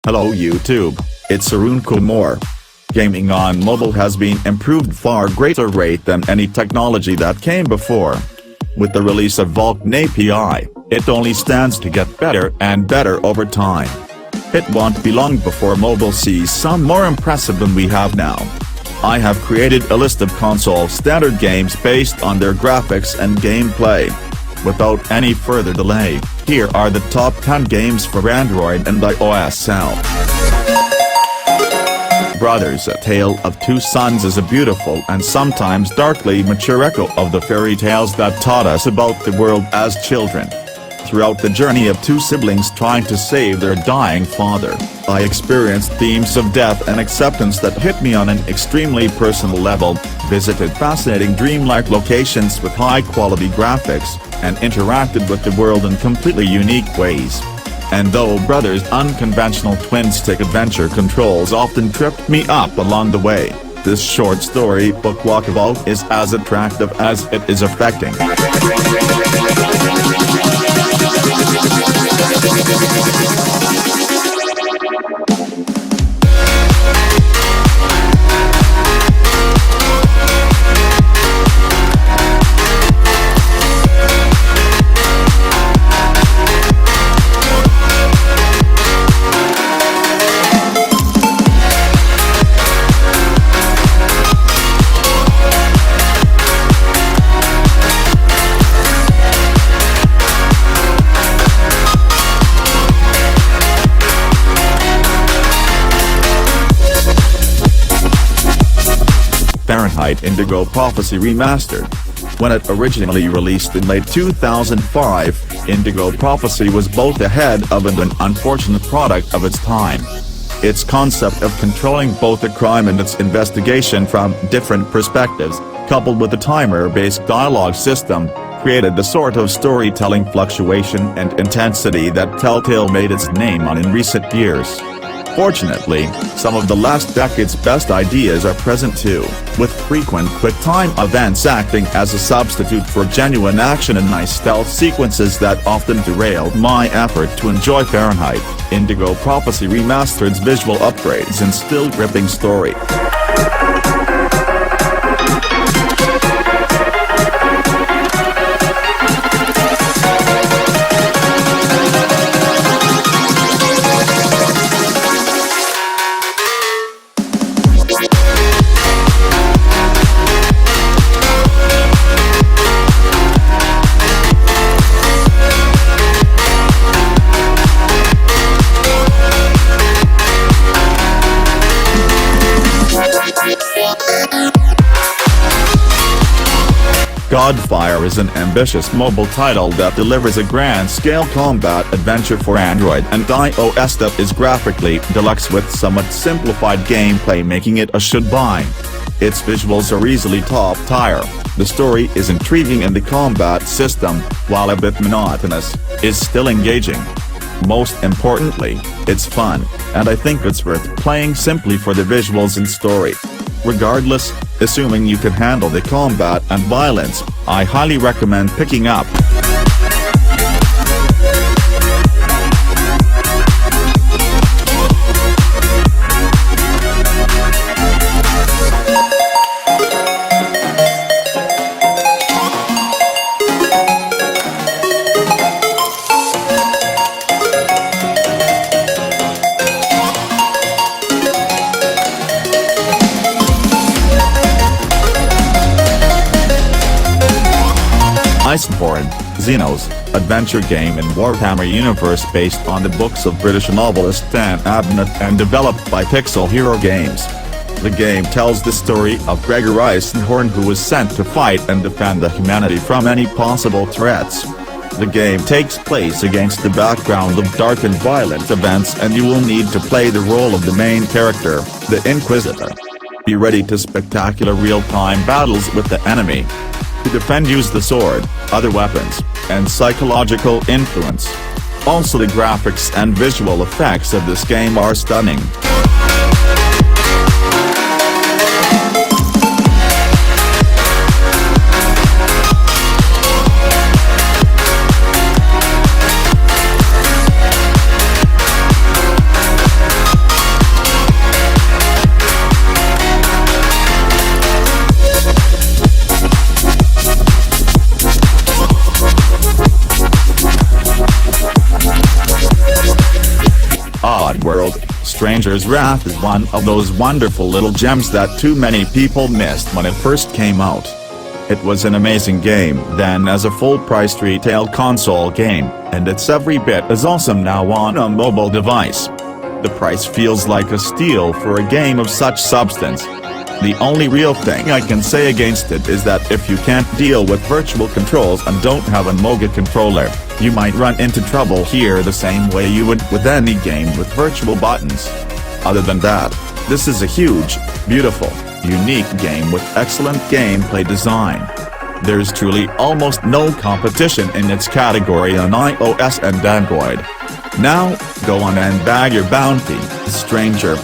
Hello YouTube, it's Arun. Gaming on mobile has been improved far greater rate than any technology that came before. With the release of Vulkan API, it only stands to get better and better over time. It won't be long before mobile sees some more impressive than we have now. I have created a list of console standard games based on their graphics and gameplay. Without any further delay, here are the top 10 games for Android and iOS now. Brothers: A Tale of Two Sons is a beautiful and sometimes darkly mature echo of the fairy tales that taught us about the world as children. Throughout the journey of two siblings trying to save their dying father, I experienced themes of death and acceptance that hit me on an extremely personal level, visited fascinating dreamlike locations with high-quality graphics, and interacted with the world in completely unique ways. And though Brothers' unconventional twin-stick adventure controls often tripped me up along the way, this short story book walkabout is as attractive as it is affecting. Indigo Prophecy Remastered. When it originally released in late 2005, Indigo Prophecy was both ahead of and an unfortunate product of its time. Its concept of controlling both a crime and its investigation from different perspectives, coupled with a timer-based dialogue system, created the sort of storytelling fluctuation and intensity that Telltale made its name on in recent years. Fortunately, some of the last decade's best ideas are present too, with frequent quick-time events acting as a substitute for genuine action and nice stealth sequences that often derailed my effort to enjoy Fahrenheit. Indigo Prophecy Remastered's visual upgrades and still gripping story. Godfire is an ambitious mobile title that delivers a grand-scale combat adventure for Android and iOS that is graphically deluxe with somewhat simplified gameplay, making it a should-buy. Its visuals are easily top-tier, the story is intriguing, and the combat system, while a bit monotonous, is still engaging. Most importantly, it's fun, and I think it's worth playing simply for the visuals and story. Regardless, assuming you can handle the combat and violence, I highly recommend picking up. Iceborn Xenos, adventure game in Warhammer universe based on the books of British novelist N.O.V.A and developed by Pixel Hero Games. The game tells the story of Gregor Eisenhorn, who was sent to fight and defend the humanity from any possible threats. The game takes place against the background of dark and violent events, and you will need to play the role of the main character, the Inquisitor. Be ready to spectacular real-time battles with the enemy. To defend, use the sword, other weapons, and psychological influence. Also, the graphics and visual effects of this game are stunning. Stranger's Wrath is one of those wonderful little gems that too many people missed when it first came out. It was an amazing game then as a full-priced retail console game, and it's every bit as awesome now on a mobile device. The price feels like a steal for a game of such substance. The only real thing I can say against it is that if you can't deal with virtual controls and don't have a N.O.V.A controller, you might run into trouble here the same way you would with any game with virtual buttons. Other than that, this is a huge, beautiful, unique game with excellent gameplay design. There's truly almost no competition in its category on iOS and Android. Now, go on and bag your bounty, stranger.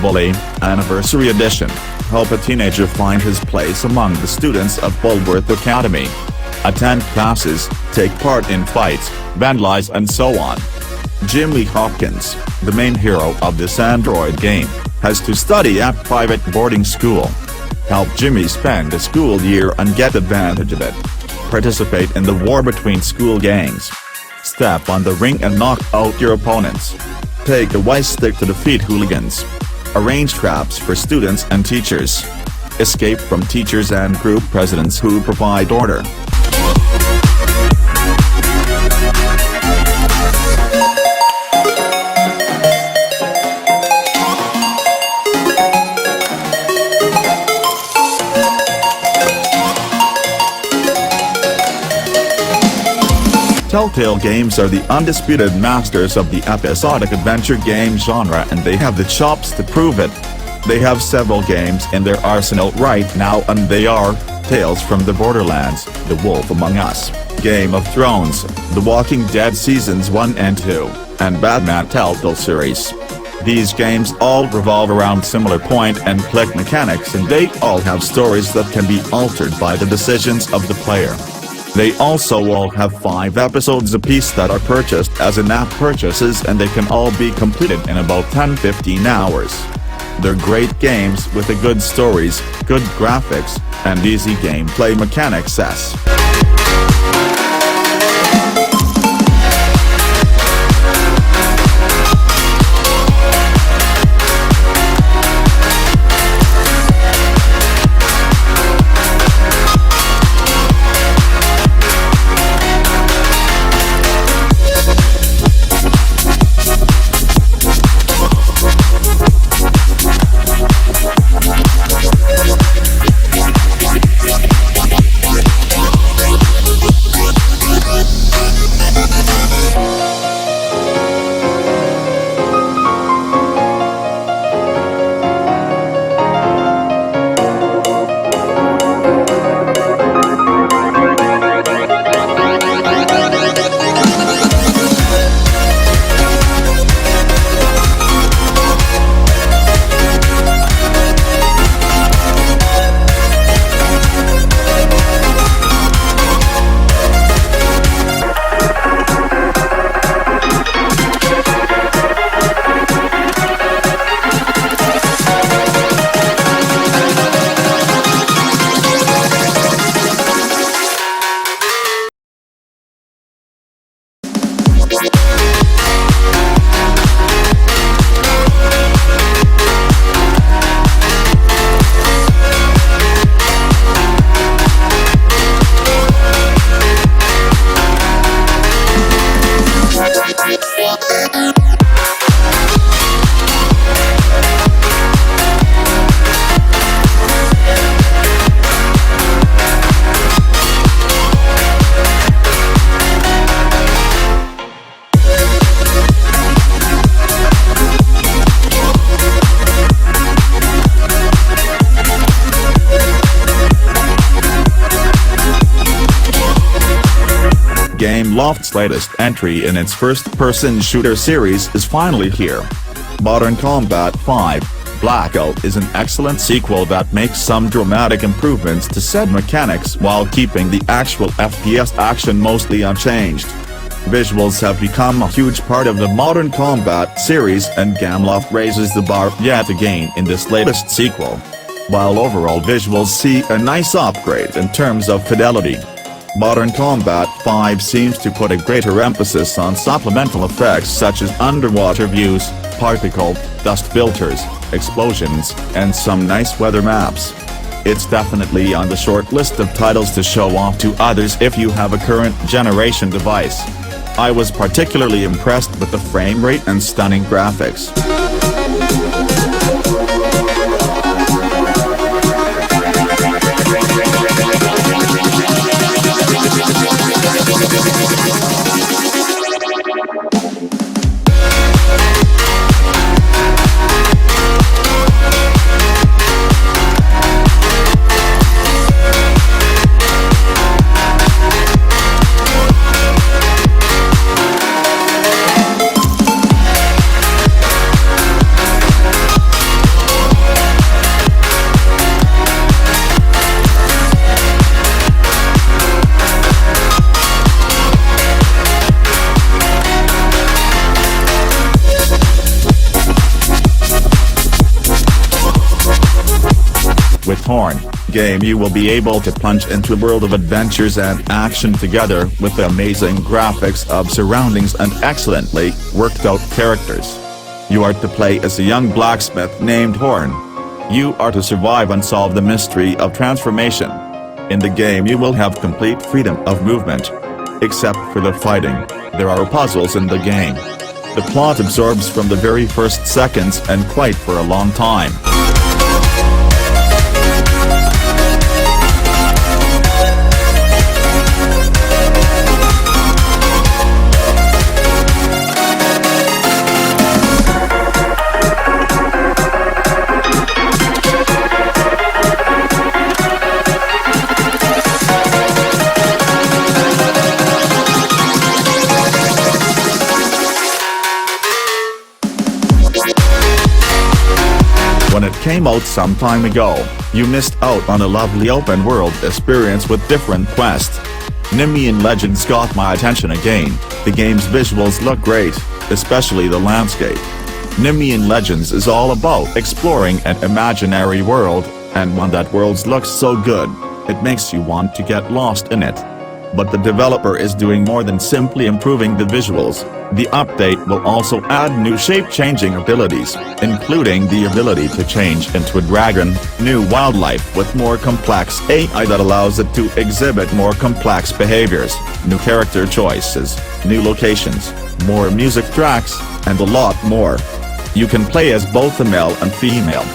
Bully, Anniversary Edition, help a teenager find his place among the students of Bulworth Academy. Attend classes, take part in fights, vandalize and so on. Jimmy Hopkins, the main hero of this Android game, has to study at private boarding school. Help Jimmy spend a school year and get advantage of it. Participate in the war between school gangs. Step on the ring and knock out your opponents. Take a white stick to defeat hooligans. Arrange traps for students and teachers. Escape from teachers and group presidents who provide order. Telltale Games are the undisputed masters of the episodic adventure game genre, and they have the chops to prove it. They have several games in their arsenal right now, and they are Tales from the Borderlands, The Wolf Among Us, Game of Thrones, The Walking Dead Seasons 1 and 2, and Batman Telltale series. These games all revolve around similar point-and-click mechanics, and they all have stories that can be altered by the decisions of the player. They also all have 5 episodes apiece that are purchased as in-app purchases, and they can all be completed in about 10-15 hours. They're great games with a good stories, good graphics, and easy gameplay mechanics. Gameloft's latest entry in its first-person shooter series is finally here. Modern Combat 5, Blackout is an excellent sequel that makes some dramatic improvements to said mechanics while keeping the actual FPS action mostly unchanged. Visuals have become a huge part of the modern combat series, and Gameloft raises the bar yet again in this latest sequel. While overall visuals see a nice upgrade in terms of fidelity, Modern Combat 5 seems to put a greater emphasis on supplemental effects such as underwater views, particle, dust filters, explosions, and some nice weather maps. It's definitely on the short list of titles to show off to others if you have a current generation device. I was particularly impressed with the frame rate and stunning graphics. With Horn game you will be able to plunge into a world of adventures and action together with the amazing graphics of surroundings and excellently worked out characters. You are to play as a young blacksmith named Horn. You are to survive and solve the mystery of transformation. In the game you will have complete freedom of movement. Except for the fighting, there are puzzles in the game. The plot absorbs from the very first seconds and quite for a long time. When it came out some time ago, you missed out on a lovely open world experience with different quests. Minion Legends got my attention again. The game's visuals look great, especially the landscape. Minion Legends is all about exploring an imaginary world, and when that world looks so good, it makes you want to get lost in it. But the developer is doing more than simply improving the visuals. The update will also add new shape-changing abilities, including the ability to change into a dragon, new wildlife with more complex AI that allows it to exhibit more complex behaviors, new character choices, new locations, more music tracks, and a lot more. You can play as both a male and female.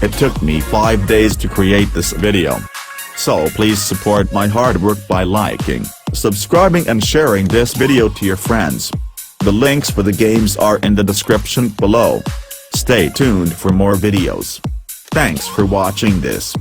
It took me 5 days to create this video. So please support my hard work by liking, subscribing and sharing this video to your friends. The links for the games are in the description below. Stay tuned for more videos. Thanks for watching this.